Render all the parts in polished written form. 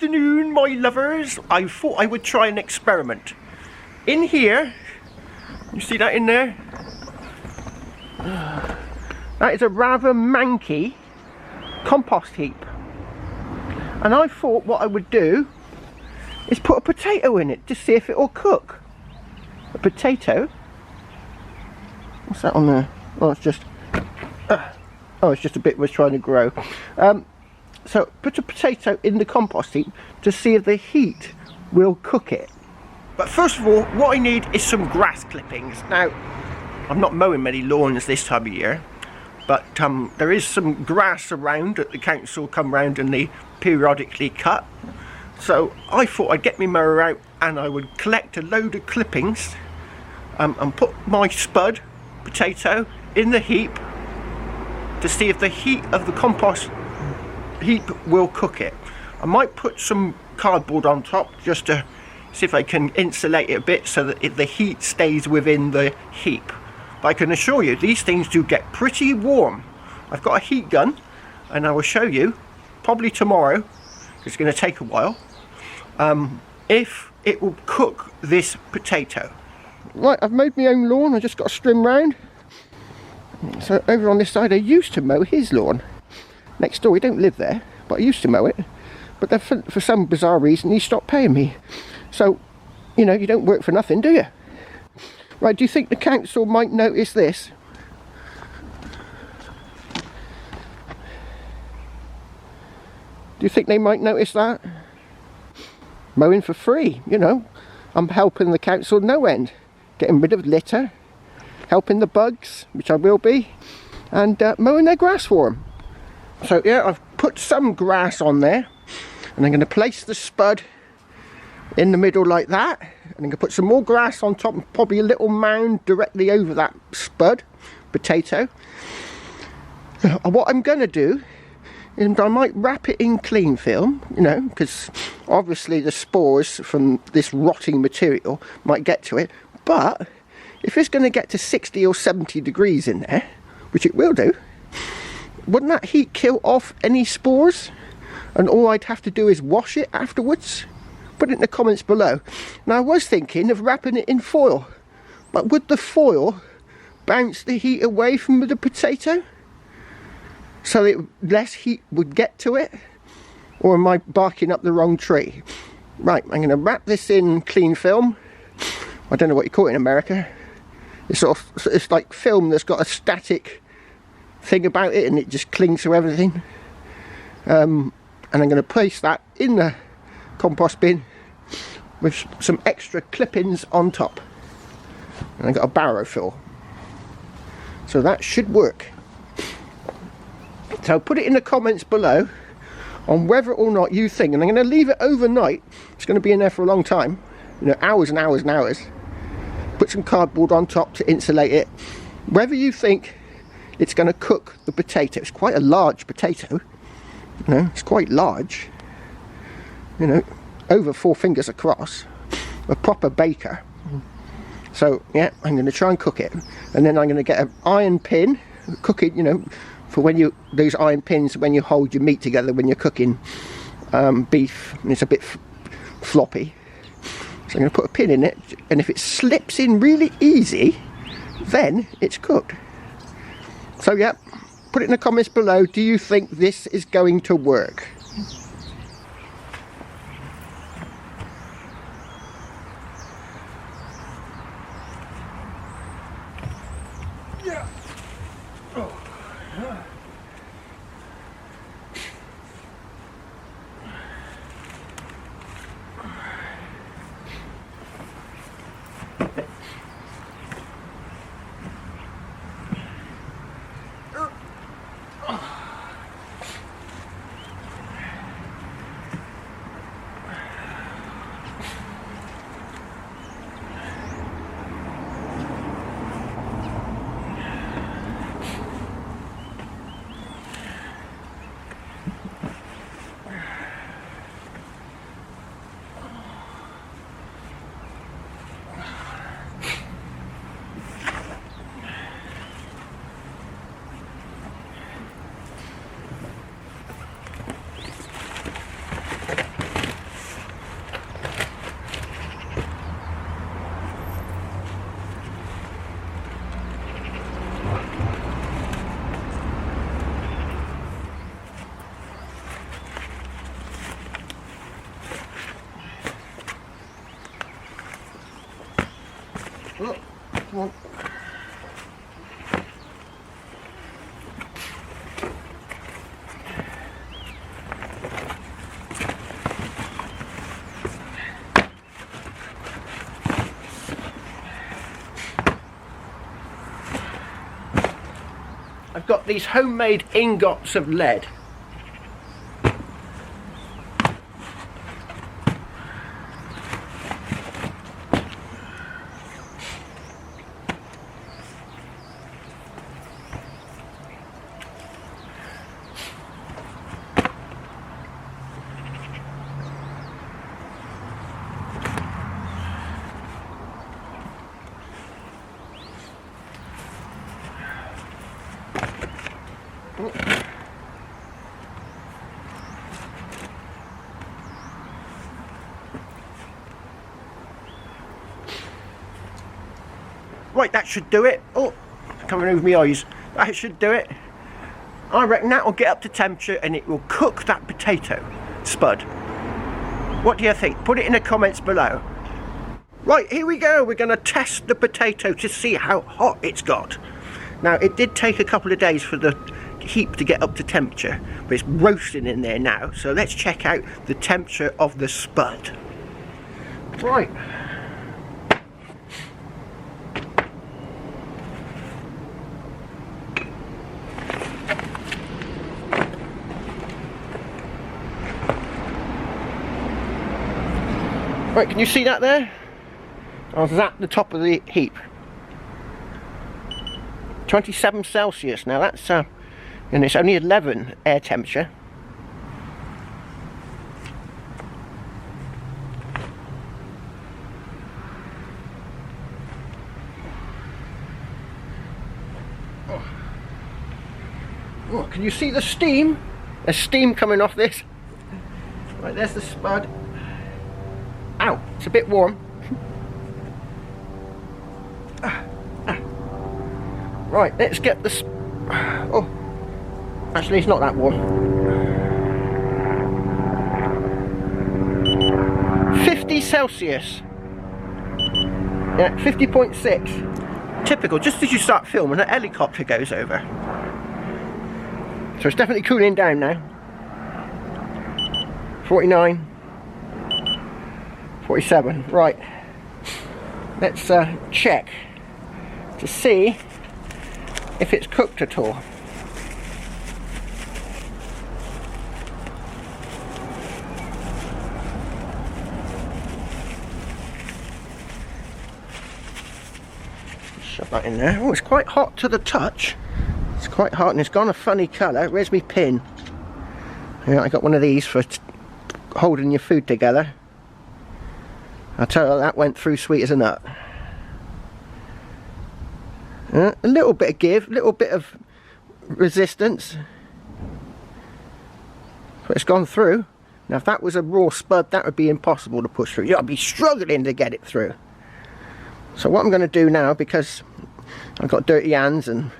afternoon, my lovers. I thought I would try an experiment. In here, you see that in there? That is a rather manky compost heap. And I thought what I would do is put a potato in it to see if it will cook. A potato? What's that on there? Oh, it's just... it's just a bit was trying to grow. So put a potato in the compost heap to see if the heat will cook it. But first of all, what I need is some grass clippings. Now, I'm not mowing many lawns this time of year, but there is some grass around that the council come round and they periodically cut. So I thought I'd get my mower out and I would collect a load of clippings and put my spud potato in the heap to see if the heat of the compost heap will cook it. I might put some cardboard on top just to see if I can insulate it a bit so that the heat stays within the heap. But I can assure you these things do get pretty warm. I've got a heat gun and I will show you probably tomorrow, it's going to take a while, if it will cook this potato. Right, I've mowed my own lawn. I just got a strim round. So over on this side I used to mow his lawn. Next door, we don't live there, but I used to mow it. But then for some bizarre reason he stopped paying me. So, you know, you don't work for nothing, do you? Right, do you think the council might notice this? Do you think they might notice that? Mowing for free, you know. I'm helping the council no end. Getting rid of litter, helping the bugs, which I will be, and mowing their grass for them. So yeah, I've put some grass on there, and I'm going to place the spud in the middle like that, and I'm going to put some more grass on top, and probably a little mound directly over that spud potato. And what I'm going to do is I might wrap it in cling film, you know, because obviously the spores from this rotting material might get to it. But if it's going to get to 60 or 70 degrees in there, which it will do, wouldn't that heat kill off any spores? And all I'd have to do is wash it afterwards? Put it in the comments below. Now I was thinking of wrapping it in foil, but would the foil bounce the heat away from the potato so that less heat would get to it? Or am I barking up the wrong tree? Right, I'm going to wrap this in cling film. I don't know what you call it in America. It's like film that's got a static thing about it and it just clings to everything. And I'm going to place that in the compost bin with some extra clippings on top. And I've got a barrow fill. So that should work. So put it in the comments below on whether or not you think, and I'm going to leave it overnight. It's going to be in there for a long time, you know, hours and hours and hours. Put some cardboard on top to insulate it. Whether you think it's going to cook the potato. It's quite a large potato, you know, it's quite large, you know, over 4 fingers across, a proper baker. So yeah, I'm going to try and cook it, and then I'm going to get an iron pin, cook it, you know, for when you, those iron pins when you hold your meat together when you're cooking beef and it's a bit floppy. So I'm going to put a pin in it, and if it slips in really easy, then it's cooked. So yeah, put it in the comments below, do you think this is going to work? Yeah. Oh. Come on. I've got these homemade ingots of lead. Right, that should do it. Oh, covering over my eyes. That should do it. I reckon that will get up to temperature and it will cook that potato spud. What do you think? Put it in the comments below. Right, here we go. We're going to test the potato to see how hot it's got. Now, it did take a couple of days for the heap to get up to temperature, but it's roasting in there now. So let's check out the temperature of the spud. Right. Right, can you see that there? I was at the top of the heap. 27 Celsius. Now that's and it's only 11 air temperature. Oh, can you see the steam? There's steam coming off this. Right, there's the spud. Ow, it's a bit warm. Right, let's get this. Oh, actually, it's not that warm. 50 Celsius. Yeah, 50.6. Typical. Just as you start filming, a helicopter goes over. So it's definitely cooling down now. 49. 47. Right. Let's check to see if it's cooked at all. Shove that in there. Oh, it's quite hot to the touch. It's quite hot and it's gone a funny colour. Where's my pin? Yeah, I got one of these for holding your food together. I'll tell you, that went through sweet as a nut. A little bit of give, a little bit of resistance. But it's gone through. Now if that was a raw spud, that would be impossible to push through. I'd be struggling to get it through. So what I'm going to do now, because I've got dirty hands and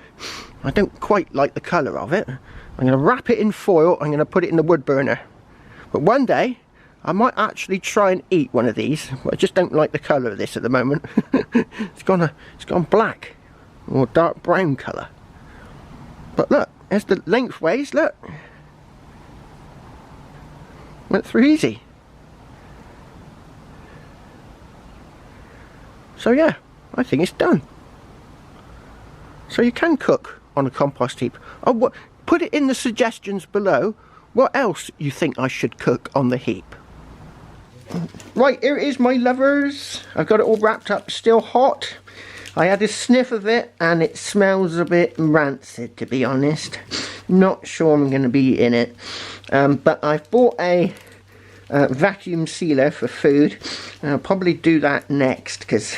I don't quite like the colour of it, I'm going to wrap it in foil, I'm going to put it in the wood burner. But one day, I might actually try and eat one of these, but I just don't like the colour of this at the moment. It's gone black, or dark brown colour. But look, there's the lengthways, look. Went through easy. So yeah, I think it's done. So you can cook on a compost heap. Oh, put it in the suggestions below what else you think I should cook on the heap. Right, here it is, my lovers. I've got it all wrapped up, still hot. I had a sniff of it and it smells a bit rancid, to be honest. Not sure I'm going to be eating it. But I've bought a vacuum sealer for food. I'll probably do that next because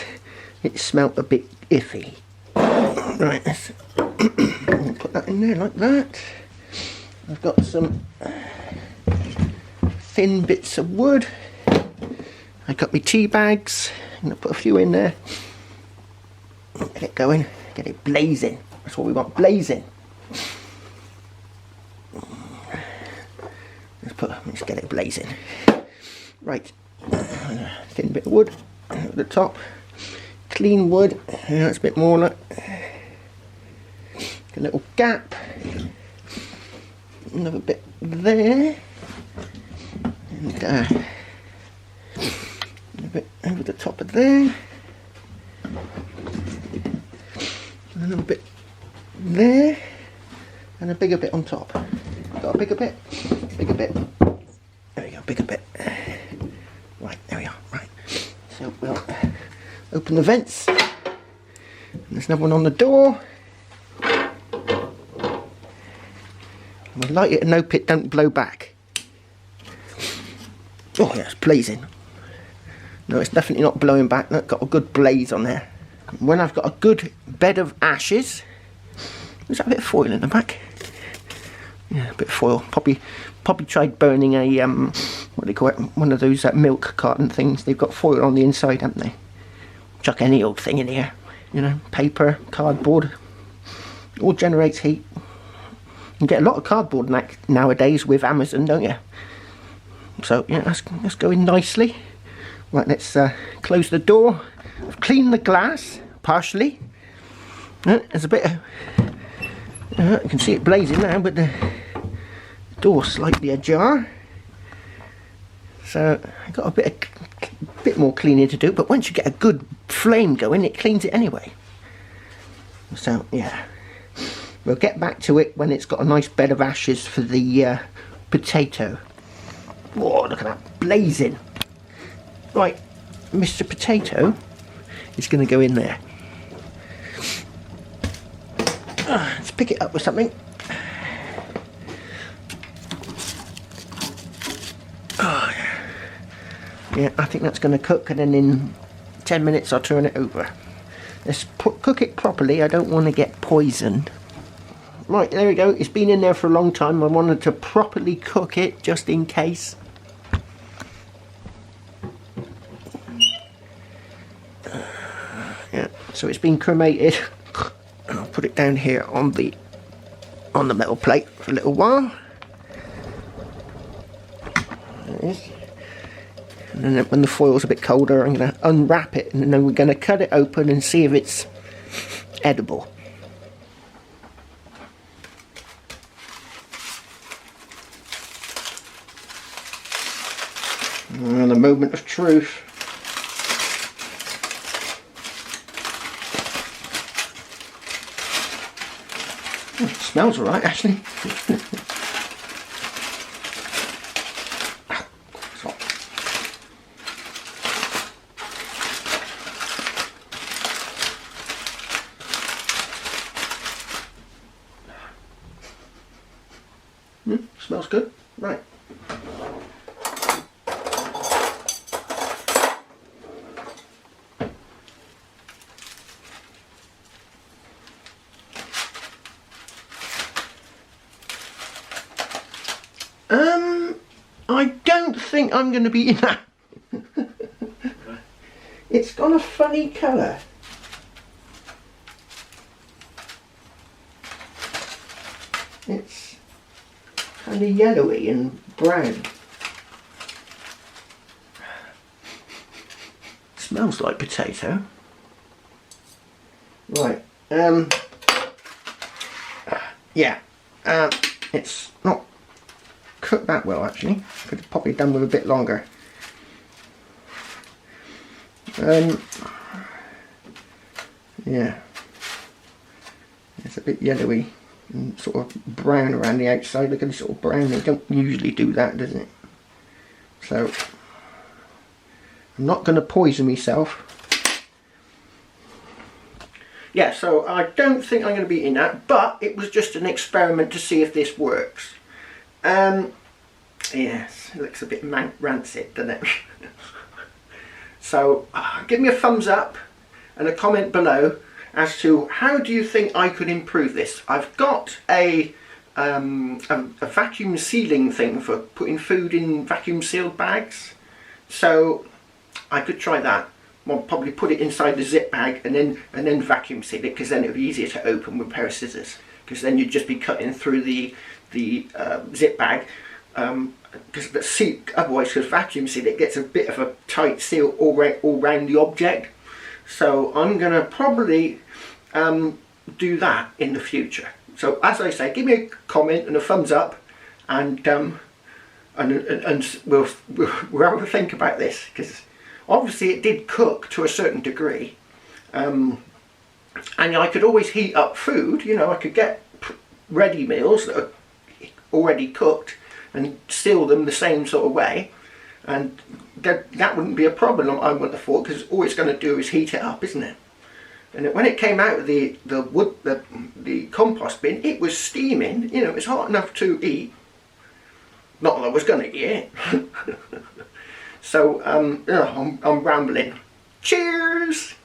it smelt a bit iffy. Right, let's put that in there like that. I've got some thin bits of wood. I got my tea bags. I'm going to put a few in there. Get it going. Get it blazing. That's what we want, blazing. Let's get it blazing. Right. Thin bit of wood at the top. clean wood. Yeah, it's a bit more like a little gap. Another bit there. And a bit over the top of there. And a little bit there. And a bigger bit on top. Got a bigger bit? Bigger bit. There we go, bigger bit. Right, there we are. Right. So we'll open the vents. And there's another one on the door. We'll light it and hope it don't blow back. Oh yeah, it's blazing. No, it's definitely not blowing back. Look, got a good blaze on there. When I've got a good bed of ashes, there's that bit of foil in the back. Yeah, a bit of foil. Probably tried burning a what do they call it? One of those milk carton things. They've got foil on the inside, haven't they? Chuck any old thing in here. You know, paper, cardboard. It all generates heat. You get a lot of cardboard nowadays with Amazon, don't you? So yeah, that's going nicely. Right, let's close the door. I've cleaned the glass partially. There's a bit of you can see it blazing now, but the door's slightly ajar. So I've got a bit more cleaning to do. But once you get a good flame going, it cleans it anyway. So yeah. We'll get back to it when it's got a nice bed of ashes for the potato. Whoa, look at that, blazing. Right, Mr. Potato is going to go in there. Let's pick it up with something. Oh, yeah, I think that's going to cook, and then in 10 minutes I'll turn it over. Let's cook it properly. I don't want to get poisoned. Right, there we go. It's been in there for a long time. I wanted to properly cook it just in case. Yeah, so it's been cremated. I'll put it down here on the metal plate for a little while. There it is. And then when the foil's a bit colder, I'm going to unwrap it, and then we're going to cut it open and see if it's edible. And a moment of truth. Oh, it smells alright, actually. Smells good. Right. I don't think I'm going to be in that. It's got a funny colour. It's kind of yellowy and brown. Smells like potato. Right. Yeah. It's not cooked that well, actually. Could have probably done with a bit longer. Yeah. It's a bit yellowy and sort of brown around the outside. Look at this sort of brown. They don't usually do that, does it? So I'm not going to poison myself. Yeah, so I don't think I'm going to be eating that, but it was just an experiment to see if this works. Yes, it looks a bit rancid, doesn't it? So give me a thumbs up and a comment below as to how do you think I could improve this. I've got a vacuum sealing thing for putting food in vacuum sealed bags, so I could try that. I'll probably put it inside the zip bag and then vacuum seal it, because then it'll be easier to open with a pair of scissors, because then you'd just be cutting through the zip bag, because otherwise, because vacuum seal it gets a bit of a tight seal all round the object. So I'm going to probably do that in the future. So as I say, give me a comment and a thumbs up, and we'll have a think about this, because obviously it did cook to a certain degree, and I could always heat up food. You know, I could get ready meals that are already cooked and seal them the same sort of way, and that wouldn't be a problem, I wouldn't have thought, because all it's going to do is heat it up, isn't it? And when it came out of the compost bin, it was steaming. You know, it was hot enough to eat. Not that I was going to eat it. So I'm rambling. Cheers!